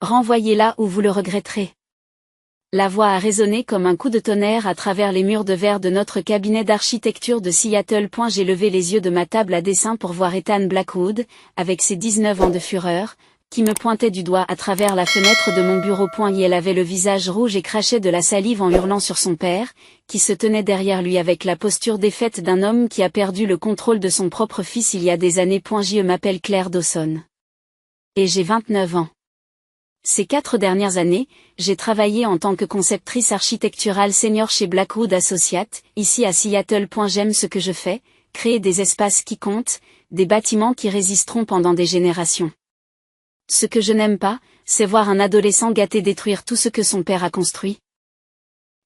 Renvoyez là où vous le regretterez. La voix a résonné comme un coup de tonnerre à travers les murs de verre de notre cabinet d'architecture de Seattle. J'ai levé les yeux de ma table à dessin pour voir Ethan Blackwood, avec ses 19 ans de fureur, qui me pointait du doigt à travers la fenêtre de mon bureau. Elle avait le visage rouge et crachait de la salive en hurlant sur son père, qui se tenait derrière lui avec la posture défaite d'un homme qui a perdu le contrôle de son propre fils il y a des années. Je m'appelle Claire Dawson. Et j'ai 29 ans. Ces 4 dernières années, j'ai travaillé en tant que conceptrice architecturale senior chez Blackwood Associates, ici à Seattle. J'aime ce que je fais, créer des espaces qui comptent, des bâtiments qui résisteront pendant des générations. Ce que je n'aime pas, c'est voir un adolescent gâté détruire tout ce que son père a construit.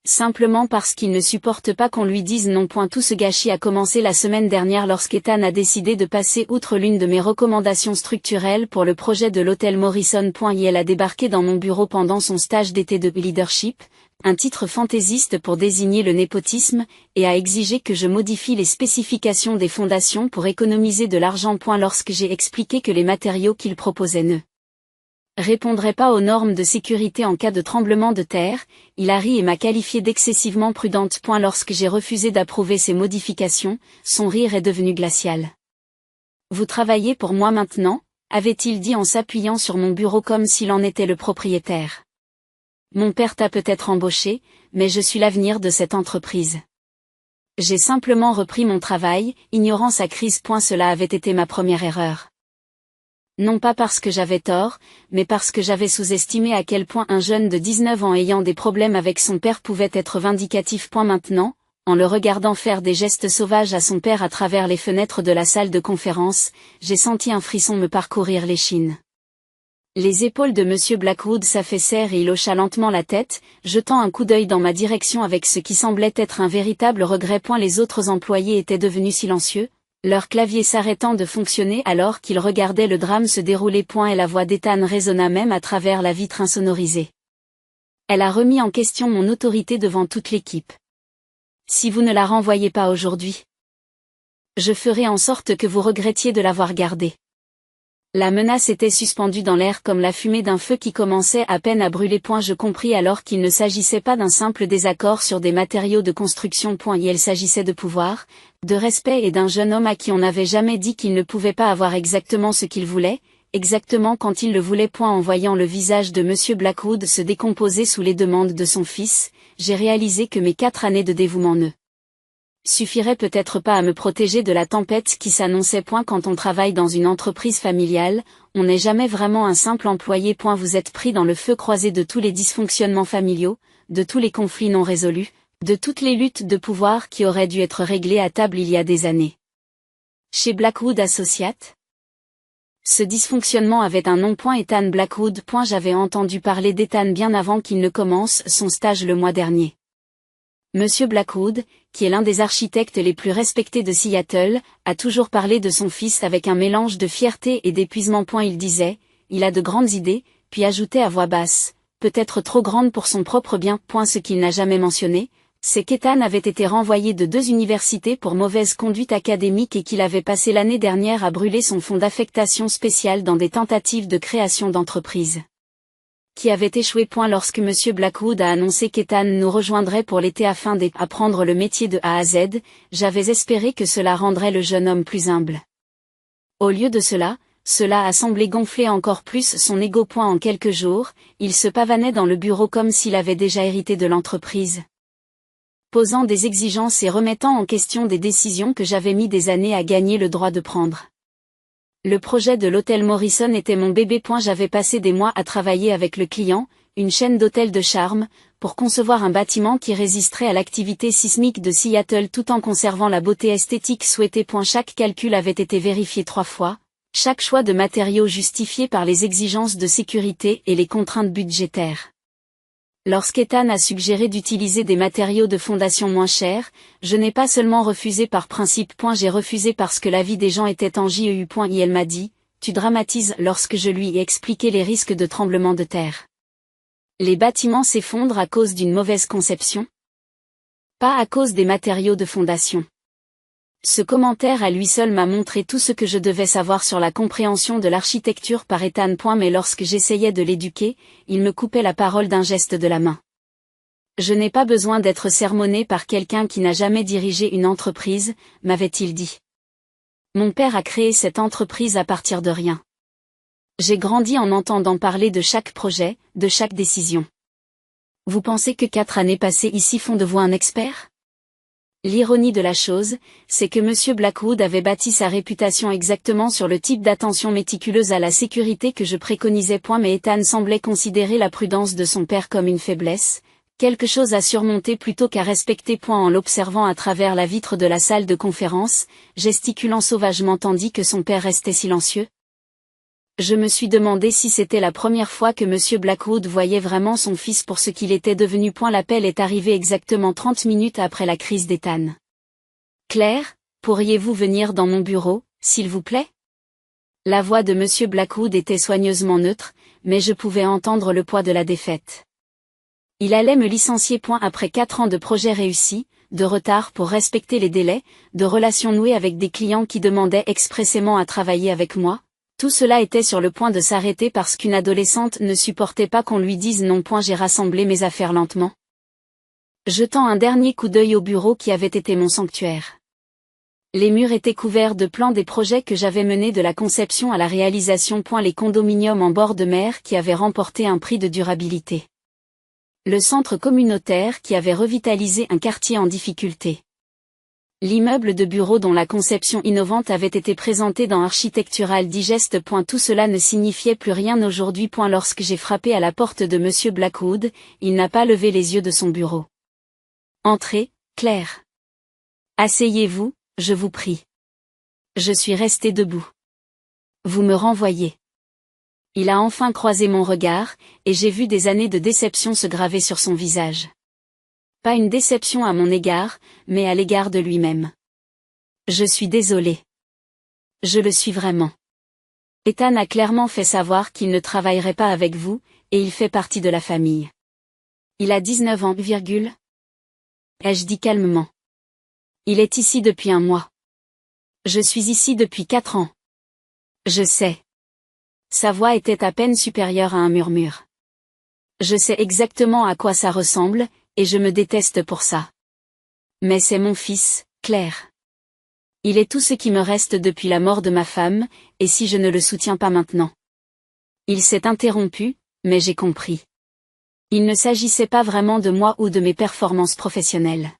Simplement parce qu'il ne supporte pas qu'on lui dise non. Tout ce gâchis a commencé la semaine dernière lorsqu'Ethan a décidé de passer outre l'une de mes recommandations structurelles pour le projet de l'hôtel Morrison. Il a débarqué dans mon bureau pendant son stage d'été de leadership, un titre fantaisiste pour désigner le népotisme, et a exigé que je modifie les spécifications des fondations pour économiser de l'argent. Lorsque j'ai expliqué que les matériaux qu'il proposait ne répondrait pas aux normes de sécurité en cas de tremblement de terre, il a ri et m'a qualifiée d'excessivement prudente. Lorsque j'ai refusé d'approuver ces modifications, son rire est devenu glacial. Vous travaillez pour moi maintenant, avait-il dit en s'appuyant sur mon bureau comme s'il en était le propriétaire. Mon père t'a peut-être embauché, mais je suis l'avenir de cette entreprise. J'ai simplement repris mon travail, ignorant sa crise. Cela avait été ma première erreur. Non pas parce que j'avais tort, mais parce que j'avais sous-estimé à quel point un jeune de 19 ans ayant des problèmes avec son père pouvait être vindicatif. Maintenant, en le regardant faire des gestes sauvages à son père à travers les fenêtres de la salle de conférence, j'ai senti un frisson me parcourir l'échine. Les épaules de Monsieur Blackwood s'affaissèrent et il hocha lentement la tête, jetant un coup d'œil dans ma direction avec ce qui semblait être un véritable regret. Les autres employés étaient devenus silencieux, leur clavier s'arrêtant de fonctionner alors qu'ils regardaient le drame se dérouler. Et la voix d'Ethan résonna même à travers la vitre insonorisée. Elle a remis en question mon autorité devant toute l'équipe. Si vous ne la renvoyez pas aujourd'hui, je ferai en sorte que vous regrettiez de l'avoir gardée. La menace était suspendue dans l'air comme la fumée d'un feu qui commençait à peine à brûler. Je compris alors qu'il ne s'agissait pas d'un simple désaccord sur des matériaux de construction. Il s'agissait de pouvoir, de respect et d'un jeune homme à qui on n'avait jamais dit qu'il ne pouvait pas avoir exactement ce qu'il voulait, exactement quand il le voulait. En voyant le visage de Monsieur Blackwood se décomposer sous les demandes de son fils, j'ai réalisé que mes 4 années de dévouement ne suffirait peut-être pas à me protéger de la tempête qui s'annonçait. Quand on travaille dans une entreprise familiale, on n'est jamais vraiment un simple employé. Vous êtes pris dans le feu croisé de tous les dysfonctionnements familiaux, de tous les conflits non résolus, de toutes les luttes de pouvoir qui auraient dû être réglées à table il y a des années. Chez Blackwood Associates, ce dysfonctionnement avait un nom. Ethan Blackwood. J'avais entendu parler d'Ethan bien avant qu'il ne commence son stage le mois dernier. Monsieur Blackwood, qui est l'un des architectes les plus respectés de Seattle, a toujours parlé de son fils avec un mélange de fierté et d'épuisement. Il disait, il a de grandes idées, puis ajoutait à voix basse, peut-être trop grandes pour son propre bien. Ce qu'il n'a jamais mentionné, c'est qu'Ethan avait été renvoyé de 2 universités pour mauvaise conduite académique et qu'il avait passé l'année dernière à brûler son fonds d'affectation spéciale dans des tentatives de création d'entreprise qui avait échoué. Lorsque Monsieur Blackwood a annoncé qu'Ethan nous rejoindrait pour l'été afin d'apprendre le métier de A à Z, j'avais espéré que cela rendrait le jeune homme plus humble. Au lieu de cela a semblé gonfler encore plus son ego. En quelques jours, il se pavanait dans le bureau comme s'il avait déjà hérité de l'entreprise, posant des exigences et remettant en question des décisions que j'avais mis des années à gagner le droit de prendre. Le projet de l'hôtel Morrison était mon bébé. J'avais passé des mois à travailler avec le client, une chaîne d'hôtels de charme, pour concevoir un bâtiment qui résisterait à l'activité sismique de Seattle tout en conservant la beauté esthétique souhaitée. Chaque calcul avait été vérifié 3 fois, chaque choix de matériaux justifié par les exigences de sécurité et les contraintes budgétaires. Lorsqu'Ethan a suggéré d'utiliser des matériaux de fondation moins chers, je n'ai pas seulement refusé par principe. J'ai refusé parce que la vie des gens était en jeu. Et elle m'a dit, tu dramatises. Lorsque je lui ai expliqué les risques de tremblement de terre. Les bâtiments s'effondrent à cause d'une mauvaise conception? Pas à cause des matériaux de fondation. Ce commentaire à lui seul m'a montré tout ce que je devais savoir sur la compréhension de l'architecture par Ethan. Mais lorsque j'essayais de l'éduquer, il me coupait la parole d'un geste de la main. Je n'ai pas besoin d'être sermonné par quelqu'un qui n'a jamais dirigé une entreprise, m'avait-il dit. Mon père a créé cette entreprise à partir de rien. J'ai grandi en entendant parler de chaque projet, de chaque décision. Vous pensez que 4 années passées ici font de vous un expert ? L'ironie de la chose, c'est que M. Blackwood avait bâti sa réputation exactement sur le type d'attention méticuleuse à la sécurité que je préconisais. Mais Ethan semblait considérer la prudence de son père comme une faiblesse, quelque chose à surmonter plutôt qu'à respecter. En l'observant à travers la vitre de la salle de conférence, gesticulant sauvagement tandis que son père restait silencieux. Je me suis demandé si c'était la première fois que M. Blackwood voyait vraiment son fils pour ce qu'il était devenu. L'appel est arrivé exactement 30 minutes après la crise d'Ethan. Claire, pourriez-vous venir dans mon bureau, s'il vous plaît ? La voix de M. Blackwood était soigneusement neutre, mais je pouvais entendre le poids de la défaite. Il allait me licencier. Après 4 ans de projets réussis, de retard pour respecter les délais, de relations nouées avec des clients qui demandaient expressément à travailler avec moi. Tout cela était sur le point de s'arrêter parce qu'une adolescente ne supportait pas qu'on lui dise non. J'ai rassemblé mes affaires lentement, jetant un dernier coup d'œil au bureau qui avait été mon sanctuaire. Les murs étaient couverts de plans des projets que j'avais menés de la conception à la réalisation. Les condominiums en bord de mer qui avaient remporté un prix de durabilité. Le centre communautaire qui avait revitalisé un quartier en difficulté. L'immeuble de bureau dont la conception innovante avait été présentée dans Architectural Digest. Tout cela ne signifiait plus rien aujourd'hui. Lorsque j'ai frappé à la porte de M. Blackwood, il n'a pas levé les yeux de son bureau. Entrez, Claire. Asseyez-vous, je vous prie. Je suis resté debout. Vous me renvoyez. Il a enfin croisé mon regard, et j'ai vu des années de déception se graver sur son visage. Pas une déception à mon égard, mais à l'égard de lui-même. Je suis désolé. Je le suis vraiment. Ethan a clairement fait savoir qu'il ne travaillerait pas avec vous, et il fait partie de la famille. Il a 19 ans, ai-je dit calmement. Il est ici depuis 1 mois. Je suis ici depuis 4 ans. Je sais. Sa voix était à peine supérieure à un murmure. Je sais exactement à quoi ça ressemble, et je me déteste pour ça. Mais c'est mon fils, Claire. Il est tout ce qui me reste depuis la mort de ma femme, et si je ne le soutiens pas maintenant. Il s'est interrompu, mais j'ai compris. Il ne s'agissait pas vraiment de moi ou de mes performances professionnelles.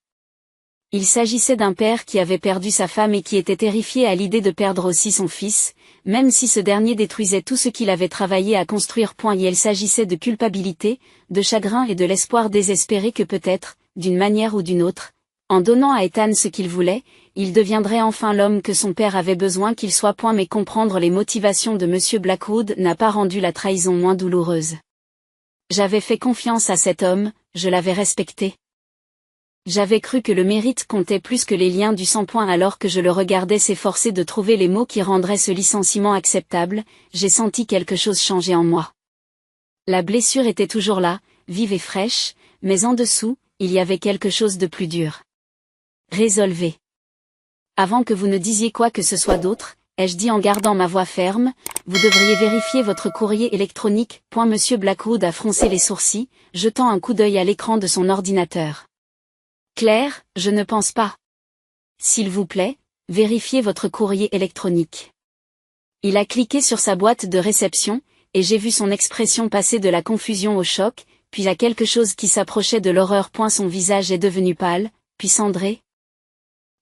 Il s'agissait d'un père qui avait perdu sa femme et qui était terrifié à l'idée de perdre aussi son fils, même si ce dernier détruisait tout ce qu'il avait travaillé à construire. Et il s'agissait de culpabilité, de chagrin et de l'espoir désespéré que peut-être, d'une manière ou d'une autre, en donnant à Ethan ce qu'il voulait, il deviendrait enfin l'homme que son père avait besoin qu'il soit. Mais comprendre les motivations de M. Blackwood n'a pas rendu la trahison moins douloureuse. J'avais fait confiance à cet homme, je l'avais respecté. J'avais cru que le mérite comptait plus que les liens du sang. Alors que je le regardais s'efforcer de trouver les mots qui rendraient ce licenciement acceptable, j'ai senti quelque chose changer en moi. La blessure était toujours là, vive et fraîche, mais en dessous, il y avait quelque chose de plus dur. Résolvez. Avant que vous ne disiez quoi que ce soit d'autre, ai-je dit en gardant ma voix ferme, vous devriez vérifier votre courrier électronique. M. Blackwood a froncé les sourcils, jetant un coup d'œil à l'écran de son ordinateur. Claire, je ne pense pas. S'il vous plaît, vérifiez votre courrier électronique. Il a cliqué sur sa boîte de réception, et j'ai vu son expression passer de la confusion au choc, puis à quelque chose qui s'approchait de l'horreur. Son visage est devenu pâle, puis cendré.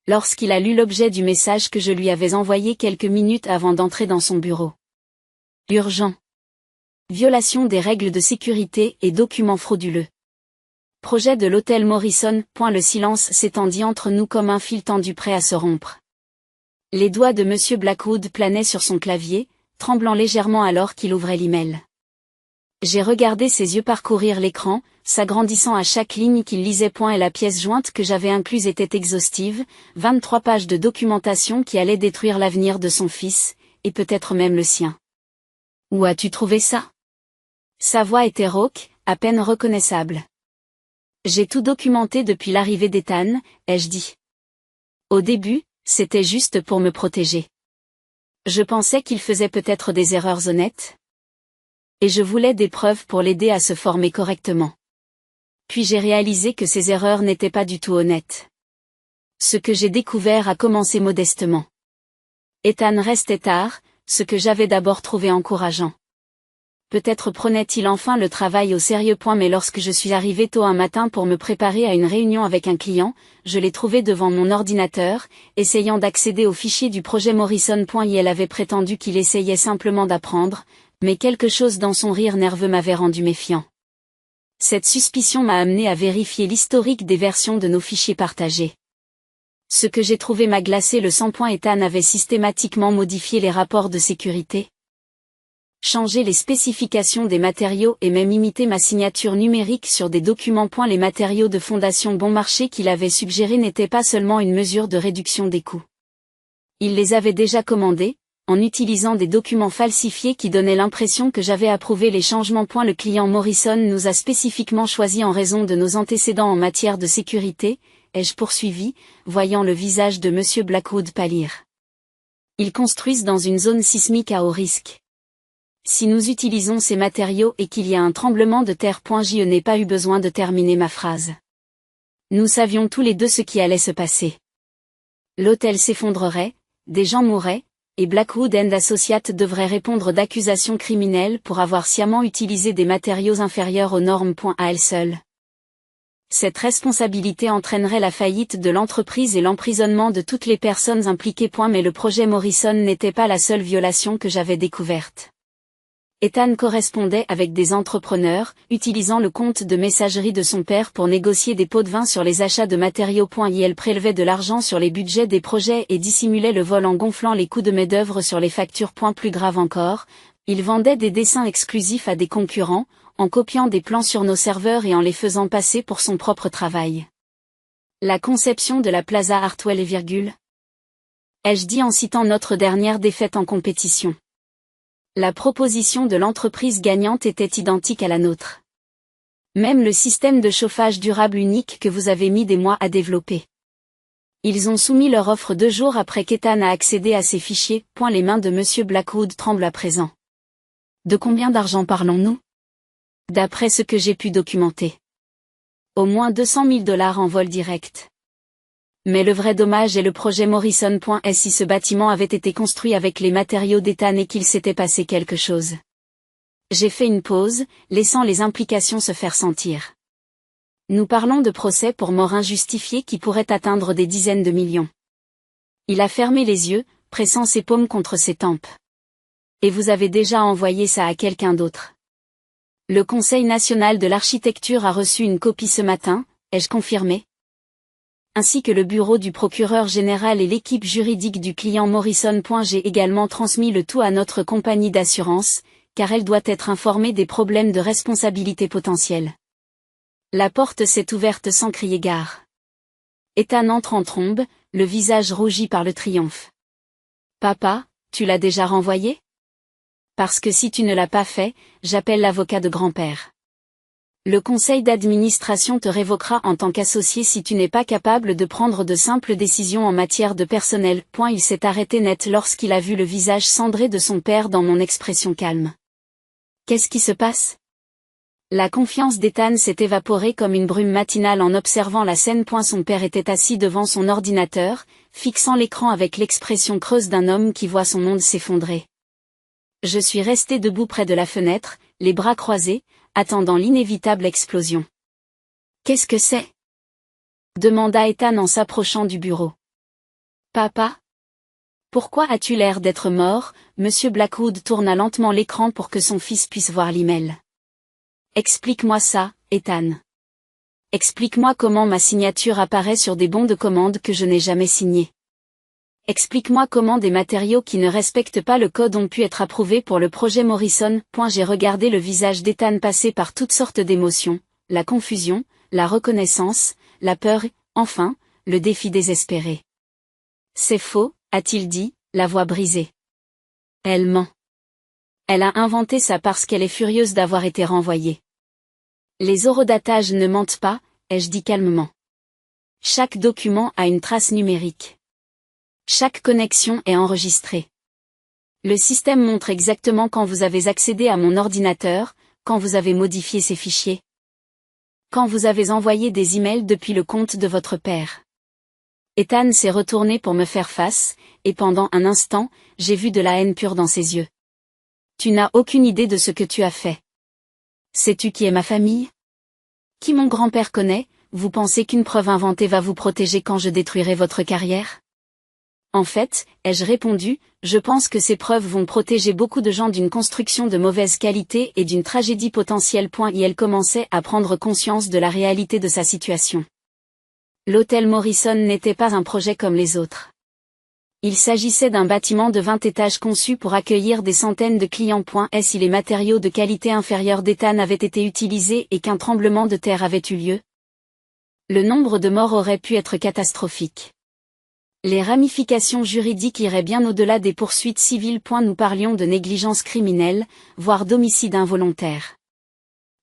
Lorsqu'il a lu l'objet du message que je lui avais envoyé quelques minutes avant d'entrer dans son bureau. Urgent. Violation des règles de sécurité et documents frauduleux. Projet de l'hôtel Morrison. Le silence s'étendit entre nous comme un fil tendu prêt à se rompre. Les doigts de M. Blackwood planaient sur son clavier, tremblant légèrement alors qu'il ouvrait l'email. J'ai regardé ses yeux parcourir l'écran, s'agrandissant à chaque ligne qu'il lisait. Et la pièce jointe que j'avais incluse était exhaustive, 23 pages de documentation qui allaient détruire l'avenir de son fils, et peut-être même le sien. Où as-tu trouvé ça ? Sa voix était rauque, à peine reconnaissable. J'ai tout documenté depuis l'arrivée d'Ethan, ai-je dit. Au début, C'était juste pour me protéger. Je pensais qu'il faisait peut-être des erreurs honnêtes. Et je voulais des preuves pour l'aider à se former correctement. Puis j'ai réalisé que ces erreurs n'étaient pas du tout honnêtes. Ce que j'ai découvert a commencé modestement. Ethan restait tard, ce que j'avais d'abord trouvé encourageant. Peut-être prenait-il enfin le travail au sérieux. Mais lorsque je suis arrivé tôt un matin pour me préparer à une réunion avec un client, je l'ai trouvé devant mon ordinateur, essayant d'accéder au fichier du projet Morrison. Il avait prétendu qu'il essayait simplement d'apprendre, mais quelque chose dans son rire nerveux m'avait rendu méfiant. Cette suspicion m'a amené à vérifier l'historique des versions de nos fichiers partagés. Ce que j'ai trouvé m'a glacé le sang. Ethan avait systématiquement modifié les rapports de sécurité, changé les spécifications des matériaux et même imité ma signature numérique sur des documents. Les matériaux de fondation bon marché qu'il avait suggérés n'étaient pas seulement une mesure de réduction des coûts. Il les avait déjà commandés, en utilisant des documents falsifiés qui donnaient l'impression que j'avais approuvé les changements. Le client Morrison nous a spécifiquement choisis en raison de nos antécédents en matière de sécurité, ai-je poursuivi, voyant le visage de M. Blackwood pâlir. Ils construisent dans une zone sismique à haut risque. Si nous utilisons ces matériaux et qu'il y a un tremblement de terre. Je n'ai pas eu besoin de terminer ma phrase. Nous savions tous les deux ce qui allait se passer. L'hôtel s'effondrerait, des gens mourraient, et Blackwood & Associates devrait répondre d'accusations criminelles pour avoir sciemment utilisé des matériaux inférieurs aux normes. À elle seule. Cette responsabilité entraînerait la faillite de l'entreprise et l'emprisonnement de toutes les personnes impliquées. Mais le projet Morrison n'était pas la seule violation que j'avais découverte. Ethan correspondait avec des entrepreneurs, utilisant le compte de messagerie de son père pour négocier des pots de vin sur les achats de matériaux. Il prélevait de l'argent sur les budgets des projets et dissimulait le vol en gonflant les coûts de main-d'œuvre sur les factures. Plus grave encore, il vendait des dessins exclusifs à des concurrents, en copiant des plans sur nos serveurs et en les faisant passer pour son propre travail. La conception de la Plaza Hartwell ai-je dit en citant notre dernière défaite en compétition. La proposition de l'entreprise gagnante était identique à la nôtre. Même le système de chauffage durable unique que vous avez mis des mois à développer. Ils ont soumis leur offre 2 jours après qu'Ethan a accédé à ces fichiers. Les mains de M. Blackwood tremblent à présent. De combien d'argent parlons-nous? D'après ce que j'ai pu documenter. Au moins 200 000 $ en vol direct. Mais le vrai dommage est le projet Morrison. Si ce bâtiment avait été construit avec les matériaux d'Ethan et qu'il s'était passé quelque chose. J'ai fait une pause, laissant les implications se faire sentir. Nous parlons de procès pour mort injustifiée qui pourrait atteindre des dizaines de millions. Il a fermé les yeux, pressant ses paumes contre ses tempes. Et vous avez déjà envoyé ça à quelqu'un d'autre. Le Conseil national de l'architecture a reçu une copie ce matin, ai-je confirmé? Ainsi que le bureau du procureur général et l'équipe juridique du client Morrison. J'ai également transmis le tout à notre compagnie d'assurance, car elle doit être informée des problèmes de responsabilité potentiels. La porte s'est ouverte sans crier gare. Ethan entre en trombe, le visage rougi par le triomphe. Papa, tu l'as déjà renvoyé? Parce que si tu ne l'as pas fait, j'appelle l'avocat de grand-père. Le conseil d'administration te révoquera en tant qu'associé si tu n'es pas capable de prendre de simples décisions en matière de personnel. Il s'est arrêté net lorsqu'il a vu le visage cendré de son père dans mon expression calme. Qu'est-ce qui se passe? La confiance d'Ethan s'est évaporée comme une brume matinale en observant la scène. Son père était assis devant son ordinateur, fixant l'écran avec l'expression creuse d'un homme qui voit son monde s'effondrer. Je suis resté debout près de la fenêtre, les bras croisés, attendant l'inévitable explosion. Qu'est-ce que c'est? Demanda Ethan en s'approchant du bureau. Papa? Pourquoi as-tu l'air d'être mort? Monsieur Blackwood tourna lentement l'écran pour que son fils puisse voir l'email. Explique-moi ça, Ethan. Explique-moi comment ma signature apparaît sur des bons de commande que je n'ai jamais signés. Explique-moi comment des matériaux qui ne respectent pas le code ont pu être approuvés pour le projet Morrison. J'ai regardé le visage d'Ethan passer par toutes sortes d'émotions, la confusion, la reconnaissance, la peur et, enfin, le défi désespéré. C'est faux, a-t-il dit, la voix brisée. Elle ment. Elle a inventé ça parce qu'elle est furieuse d'avoir été renvoyée. Les horodatages ne mentent pas, ai-je dit calmement. Chaque document a une trace numérique. Chaque connexion est enregistrée. Le système montre exactement quand vous avez accédé à mon ordinateur, quand vous avez modifié ces fichiers, quand vous avez envoyé des emails depuis le compte de votre père. Ethan s'est retourné pour me faire face, et pendant un instant, j'ai vu de la haine pure dans ses yeux. Tu n'as aucune idée de ce que tu as fait. Sais-tu qui est ma famille? Qui mon grand-père connaît? Vous pensez qu'une preuve inventée va vous protéger quand je détruirai votre carrière? En fait, ai-je répondu, je pense que ces preuves vont protéger beaucoup de gens d'une construction de mauvaise qualité et d'une tragédie potentielle. Et elle commençait à prendre conscience de la réalité de sa situation. L'hôtel Morrison n'était pas un projet comme les autres. Il s'agissait d'un bâtiment de 20 étages conçu pour accueillir des centaines de clients. Si les matériaux de qualité inférieure d'Ethan avaient été utilisés et qu'un tremblement de terre avait eu lieu, le nombre de morts aurait pu être catastrophique. Les ramifications juridiques iraient bien au-delà des poursuites civiles. Nous parlions de négligence criminelle, voire d'homicide involontaire.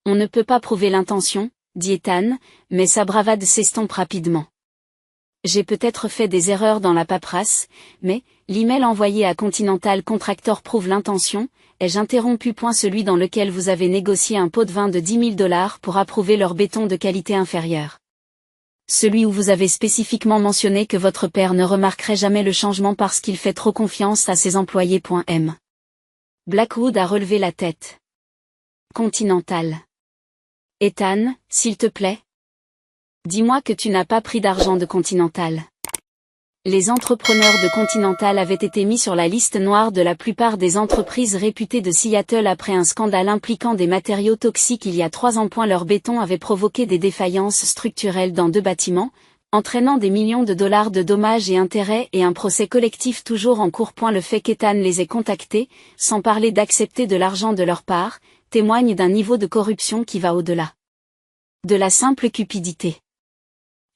On ne peut pas prouver l'intention, dit Ethan, mais sa bravade s'estompe rapidement. J'ai peut-être fait des erreurs dans la paperasse, mais l'email envoyé à Continental Contractor prouve l'intention. Ai-je interrompu? Celui dans lequel vous avez négocié un pot de vin de $10 000 pour approuver leur béton de qualité inférieure. Celui où vous avez spécifiquement mentionné que votre père ne remarquerait jamais le changement parce qu'il fait trop confiance à ses employés. M. Blackwood a relevé la tête. Continental. Ethan, s'il te plaît. Dis-moi que tu n'as pas pris d'argent de Continental. Les entrepreneurs de Continental avaient été mis sur la liste noire de la plupart des entreprises réputées de Seattle après un scandale impliquant des matériaux toxiques il y a 3 ans. Leur béton avait provoqué des défaillances structurelles dans 2 bâtiments, entraînant des millions de dollars de dommages et intérêts et un procès collectif toujours en cours. Le fait qu'Ethan les ait contactés, sans parler d'accepter de l'argent de leur part, témoigne d'un niveau de corruption qui va au-delà de la simple cupidité.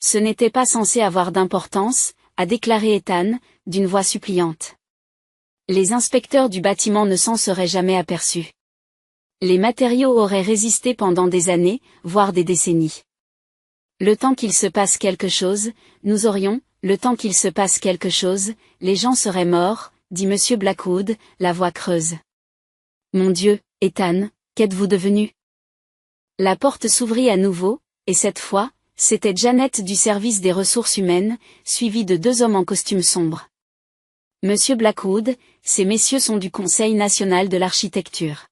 Ce n'était pas censé avoir d'importance, a déclaré Ethan, d'une voix suppliante. Les inspecteurs du bâtiment ne s'en seraient jamais aperçus. Les matériaux auraient résisté pendant des années, voire des décennies. Le temps qu'il se passe quelque chose, nous aurions, le temps qu'il se passe quelque chose, les gens seraient morts, dit Monsieur Blackwood, la voix creuse. Mon Dieu, Ethan, qu'êtes-vous devenu? La porte s'ouvrit à nouveau, et cette fois, c'était Janet du service des ressources humaines, suivie de 2 hommes en costume sombre. Monsieur Blackwood, ces messieurs sont du Conseil national de l'architecture.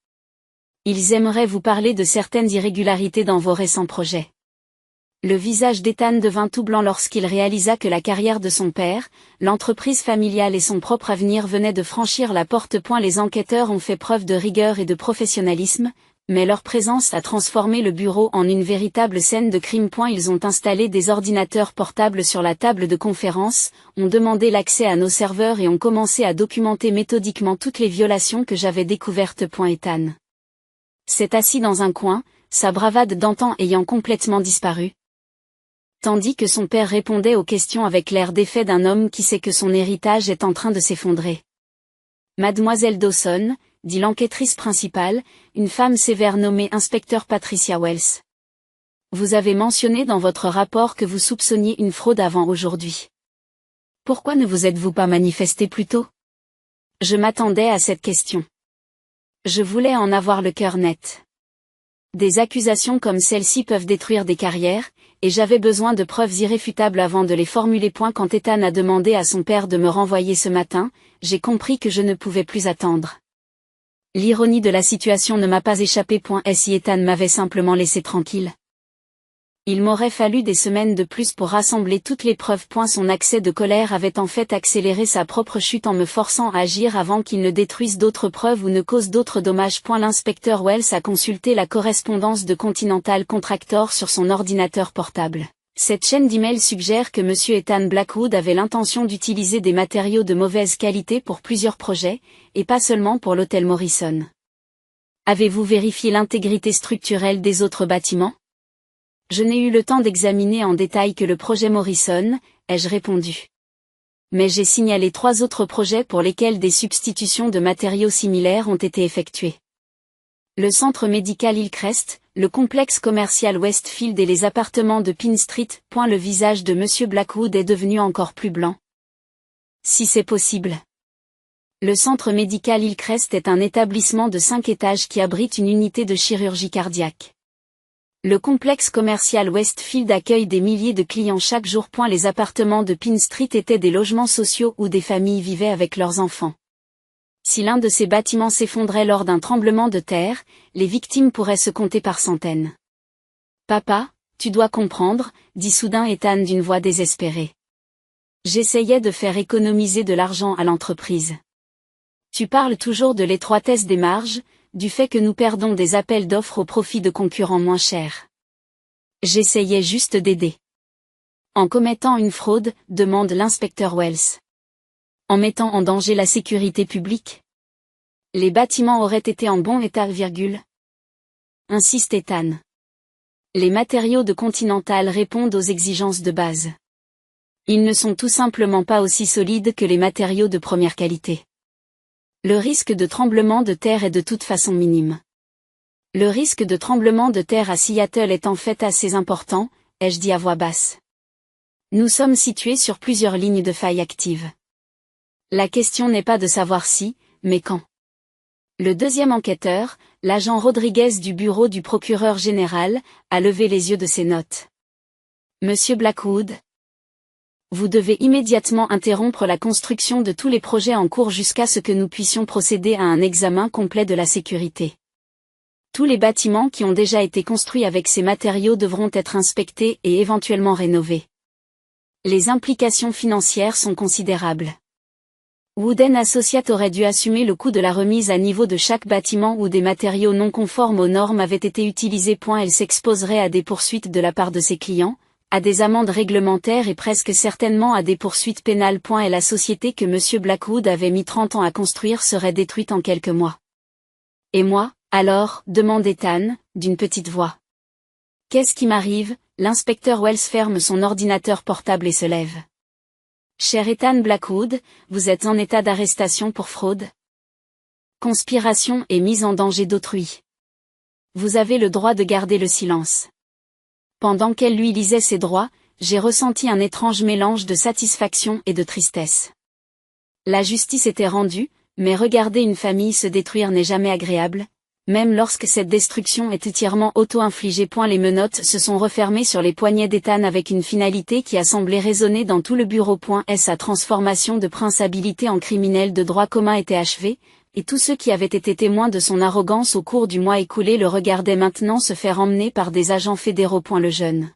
Ils aimeraient vous parler de certaines irrégularités dans vos récents projets. Le visage d'Ethan devint tout blanc lorsqu'il réalisa que la carrière de son père, l'entreprise familiale et son propre avenir venaient de franchir la porte. Les enquêteurs ont fait preuve de rigueur et de professionnalisme, mais leur présence a transformé le bureau en une véritable scène de crime. Ils ont installé des ordinateurs portables sur la table de conférence, ont demandé l'accès à nos serveurs et ont commencé à documenter méthodiquement toutes les violations que j'avais découvertes. Ethan s'est assis dans un coin, sa bravade d'antan ayant complètement disparu, tandis que son père répondait aux questions avec l'air défait d'un homme qui sait que son héritage est en train de s'effondrer. Mademoiselle Dawson, dit l'enquêtrice principale, une femme sévère nommée inspecteur Patricia Wells. Vous avez mentionné dans votre rapport que vous soupçonniez une fraude avant aujourd'hui. Pourquoi ne vous êtes-vous pas manifesté plus tôt? Je m'attendais à cette question. Je voulais en avoir le cœur net. Des accusations comme celle-ci peuvent détruire des carrières, et j'avais besoin de preuves irréfutables avant de les formuler. Quand Ethan a demandé à son père de me renvoyer ce matin, j'ai compris que je ne pouvais plus attendre. L'ironie de la situation ne m'a pas échappé. Si Ethan m'avait simplement laissé tranquille. Il m'aurait fallu des semaines de plus pour rassembler toutes les preuves. Son accès de colère avait en fait accéléré sa propre chute en me forçant à agir avant qu'il ne détruise d'autres preuves ou ne cause d'autres dommages. L'inspecteur Wells a consulté la correspondance de Continental Contractor sur son ordinateur portable. Cette chaîne d'emails suggère que M. Ethan Blackwood avait l'intention d'utiliser des matériaux de mauvaise qualité pour plusieurs projets, et pas seulement pour l'hôtel Morrison. Avez-vous vérifié l'intégrité structurelle des autres bâtiments? Je n'ai eu le temps d'examiner en détail que le projet Morrison, ai-je répondu. Mais j'ai signalé 3 autres projets pour lesquels des substitutions de matériaux similaires ont été effectuées. Le centre médical Hillcrest, le complexe commercial Westfield et les appartements de Pine Street. Le visage de M. Blackwood est devenu encore plus blanc. Si c'est possible. Le centre médical Hillcrest est un établissement de 5 étages qui abrite une unité de chirurgie cardiaque. Le complexe commercial Westfield accueille des milliers de clients chaque jour. Les appartements de Pine Street étaient des logements sociaux où des familles vivaient avec leurs enfants. Si l'un de ces bâtiments s'effondrait lors d'un tremblement de terre, les victimes pourraient se compter par centaines. Papa, tu dois comprendre, dit soudain Ethan d'une voix désespérée. J'essayais de faire économiser de l'argent à l'entreprise. Tu parles toujours de l'étroitesse des marges, du fait que nous perdons des appels d'offres au profit de concurrents moins chers. J'essayais juste d'aider. En commettant une fraude, demande l'inspecteur Wells. En mettant en danger la sécurité publique. Les bâtiments auraient été en bon état, insiste Ethan. Les matériaux de Continental répondent aux exigences de base. Ils ne sont tout simplement pas aussi solides que les matériaux de première qualité. Le risque de tremblement de terre est de toute façon minime. Le risque de tremblement de terre à Seattle est en fait assez important, ai-je dit à voix basse. Nous sommes situés sur plusieurs lignes de faille actives. La question n'est pas de savoir si, mais quand. Le deuxième enquêteur, l'agent Rodriguez du bureau du procureur général, a levé les yeux de ses notes. Monsieur Blackwood, vous devez immédiatement interrompre la construction de tous les projets en cours jusqu'à ce que nous puissions procéder à un examen complet de la sécurité. Tous les bâtiments qui ont déjà été construits avec ces matériaux devront être inspectés et éventuellement rénovés. Les implications financières sont considérables. Wooden Associates aurait dû assumer le coût de la remise à niveau de chaque bâtiment où des matériaux non conformes aux normes avaient été utilisés. Elle s'exposerait à des poursuites de la part de ses clients, à des amendes réglementaires et presque certainement à des poursuites pénales. Et la société que M. Blackwood avait mis 30 ans à construire serait détruite en quelques mois. Et moi, alors, demande Ethan, d'une petite voix. Qu'est-ce qui m'arrive? L'inspecteur Wells ferme son ordinateur portable et se lève. Cher Ethan Blackwood, vous êtes en état d'arrestation pour fraude, conspiration et mise en danger d'autrui. Vous avez le droit de garder le silence. Pendant qu'elle lui lisait ses droits, j'ai ressenti un étrange mélange de satisfaction et de tristesse. La justice était rendue, mais regarder une famille se détruire n'est jamais agréable, même lorsque cette destruction est entièrement auto-infligée. Les menottes se sont refermées sur les poignets d'Ethan avec une finalité qui a semblé résonner dans tout le bureau. Sa transformation de prince habilité en criminel de droit commun était achevée, et tous ceux qui avaient été témoins de son arrogance au cours du mois écoulé le regardaient maintenant se faire emmener par des agents fédéraux. Le jeune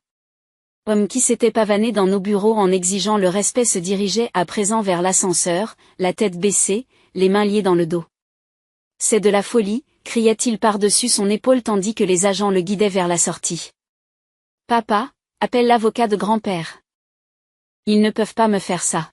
homme qui s'était pavané dans nos bureaux en exigeant le respect se dirigeait à présent vers l'ascenseur, la tête baissée, les mains liées dans le dos. C'est de la folie, criait-il par-dessus son épaule tandis que les agents le guidaient vers la sortie. Papa, appelle l'avocat de grand-père. Ils ne peuvent pas me faire ça.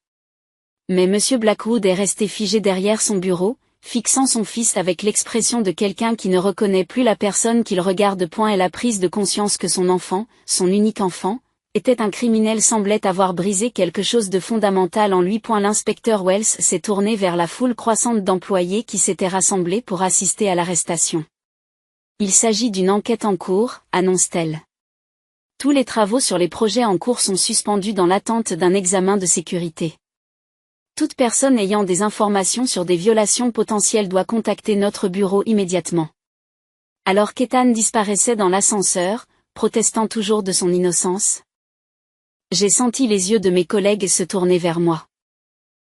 Mais M. Blackwood est resté figé derrière son bureau, fixant son fils avec l'expression de quelqu'un qui ne reconnaît plus la personne qu'il regarde. Et la prise de conscience que son enfant, son unique enfant, était un criminel semblait avoir brisé quelque chose de fondamental en lui. L'inspecteur Wells s'est tourné vers la foule croissante d'employés qui s'étaient rassemblés pour assister à l'arrestation. Il s'agit d'une enquête en cours, annonce-t-elle. Tous les travaux sur les projets en cours sont suspendus dans l'attente d'un examen de sécurité. Toute personne ayant des informations sur des violations potentielles doit contacter notre bureau immédiatement. Alors qu'Ethan disparaissait dans l'ascenseur, protestant toujours de son innocence, j'ai senti les yeux de mes collègues se tourner vers moi.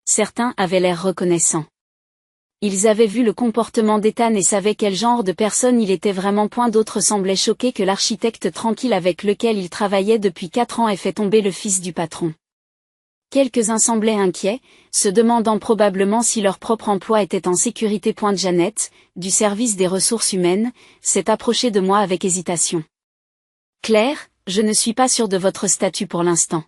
Certains avaient l'air reconnaissants. Ils avaient vu le comportement d'Ethan et savaient quel genre de personne il était vraiment. D'autres semblaient choqués que l'architecte tranquille avec lequel il travaillait depuis 4 ans ait fait tomber le fils du patron. Quelques-uns semblaient inquiets, se demandant probablement si leur propre emploi était en sécurité. Janet, du service des ressources humaines, s'est approchée de moi avec hésitation. Claire, je ne suis pas sûre de votre statut pour l'instant.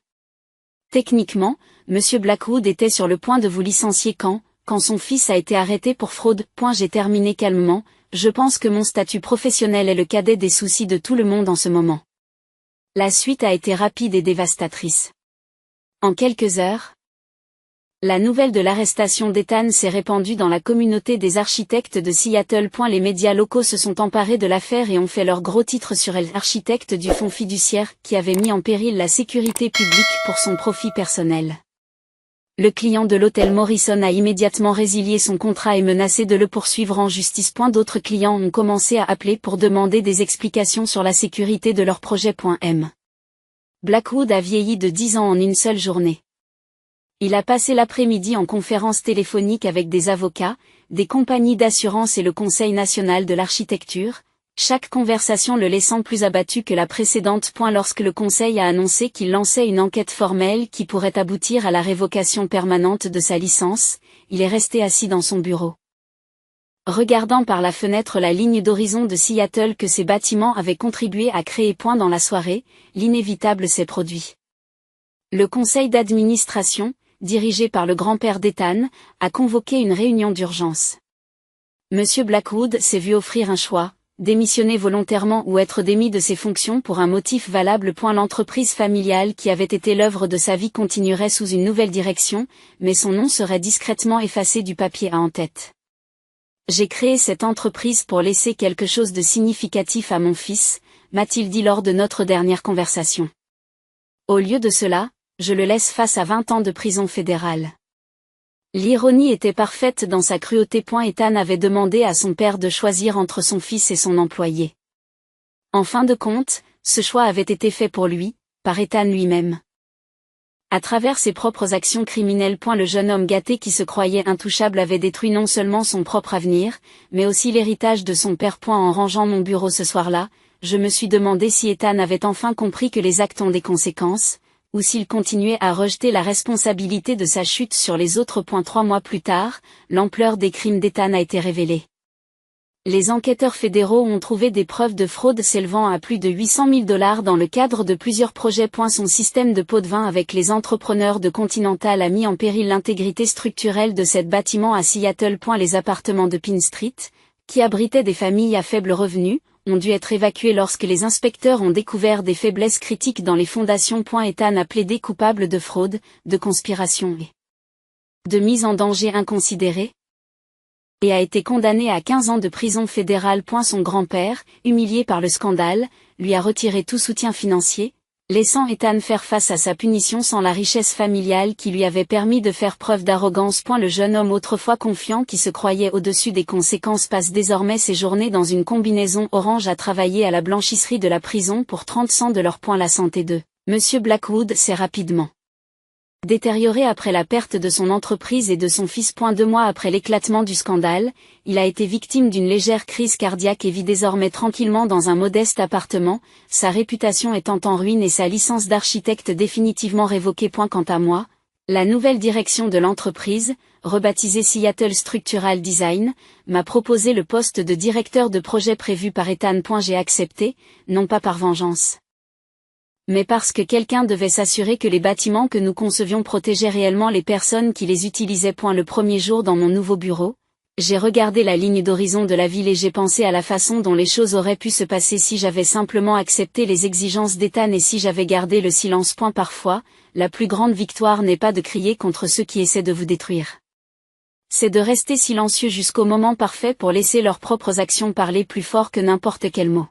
Techniquement, M. Blackwood était sur le point de vous licencier quand son fils a été arrêté pour fraude. J'ai terminé calmement, je pense que mon statut professionnel est le cadet des soucis de tout le monde en ce moment. La suite a été rapide et dévastatrice. En quelques heures, la nouvelle de l'arrestation d'Ethan s'est répandue dans la communauté des architectes de Seattle. Les médias locaux se sont emparés de l'affaire et ont fait leur gros titre sur elle. Architecte du fonds fiduciaire qui avait mis en péril la sécurité publique pour son profit personnel. Le client de l'hôtel Morrison a immédiatement résilié son contrat et menacé de le poursuivre en justice. D'autres clients ont commencé à appeler pour demander des explications sur la sécurité de leur projet. Blackwood a vieilli de 10 ans en une seule journée. Il a passé l'après-midi en conférence téléphonique avec des avocats, des compagnies d'assurance et le Conseil national de l'architecture, chaque conversation le laissant plus abattu que la précédente. Lorsque le Conseil a annoncé qu'il lançait une enquête formelle qui pourrait aboutir à la révocation permanente de sa licence, il est resté assis dans son bureau, regardant par la fenêtre la ligne d'horizon de Seattle que ces bâtiments avaient contribué à créer. Dans la soirée, l'inévitable s'est produit. Le conseil d'administration, dirigé par le grand-père d'Ethan, a convoqué une réunion d'urgence. Monsieur Blackwood s'est vu offrir un choix: démissionner volontairement ou être démis de ses fonctions pour un motif valable. L'entreprise familiale qui avait été l'œuvre de sa vie continuerait sous une nouvelle direction, mais son nom serait discrètement effacé du papier à en-tête. J'ai créé cette entreprise pour laisser quelque chose de significatif à mon fils, m'a-t-il dit lors de notre dernière conversation. Au lieu de cela, je le laisse face à 20 ans de prison fédérale. L'ironie était parfaite dans sa cruauté. Ethan avait demandé à son père de choisir entre son fils et son employé. En fin de compte, ce choix avait été fait pour lui, par Ethan lui-même. À travers ses propres actions criminelles. Le jeune homme gâté qui se croyait intouchable avait détruit non seulement son propre avenir, mais aussi l'héritage de son père. En rangeant mon bureau ce soir-là, je me suis demandé si Ethan avait enfin compris que les actes ont des conséquences, ou s'il continuait à rejeter la responsabilité de sa chute sur les autres. 3 mois plus tard, l'ampleur des crimes d'Ethan a été révélée. Les enquêteurs fédéraux ont trouvé des preuves de fraude s'élevant à plus de 800 000 $ dans le cadre de plusieurs projets. Son système de pots de vin avec les entrepreneurs de Continental a mis en péril l'intégrité structurelle de cet bâtiment à Seattle. Les appartements de Pine Street, qui abritaient des familles à faible revenu, ont dû être évacués lorsque les inspecteurs ont découvert des faiblesses critiques dans les fondations. Ethan a plaidé coupable de fraude, de conspiration et de mise en danger inconsidérée, et a été condamné à 15 ans de prison fédérale. Son grand-père, humilié par le scandale, lui a retiré tout soutien financier, laissant Ethan faire face à sa punition sans la richesse familiale qui lui avait permis de faire preuve d'arrogance. Le jeune homme autrefois confiant qui se croyait au-dessus des conséquences passe désormais ses journées dans une combinaison orange à travailler à la blanchisserie de la prison pour 30 cents $. La santé de Monsieur Blackwood s'est rapidement détérioré après la perte de son entreprise et de son fils. 2 mois après l'éclatement du scandale, il a été victime d'une légère crise cardiaque et vit désormais tranquillement dans un modeste appartement, sa réputation étant en ruine et sa licence d'architecte définitivement révoquée. Quant à moi, la nouvelle direction de l'entreprise, rebaptisée Seattle Structural Design, m'a proposé le poste de directeur de projet prévu par Ethan. J'ai accepté, non pas par vengeance, mais parce que quelqu'un devait s'assurer que les bâtiments que nous concevions protégeaient réellement les personnes qui les utilisaient. Le premier jour dans mon nouveau bureau, j'ai regardé la ligne d'horizon de la ville et j'ai pensé à la façon dont les choses auraient pu se passer si j'avais simplement accepté les exigences d'Ethan et si j'avais gardé le silence. Parfois, la plus grande victoire n'est pas de crier contre ceux qui essaient de vous détruire. C'est de rester silencieux jusqu'au moment parfait pour laisser leurs propres actions parler plus fort que n'importe quel mot.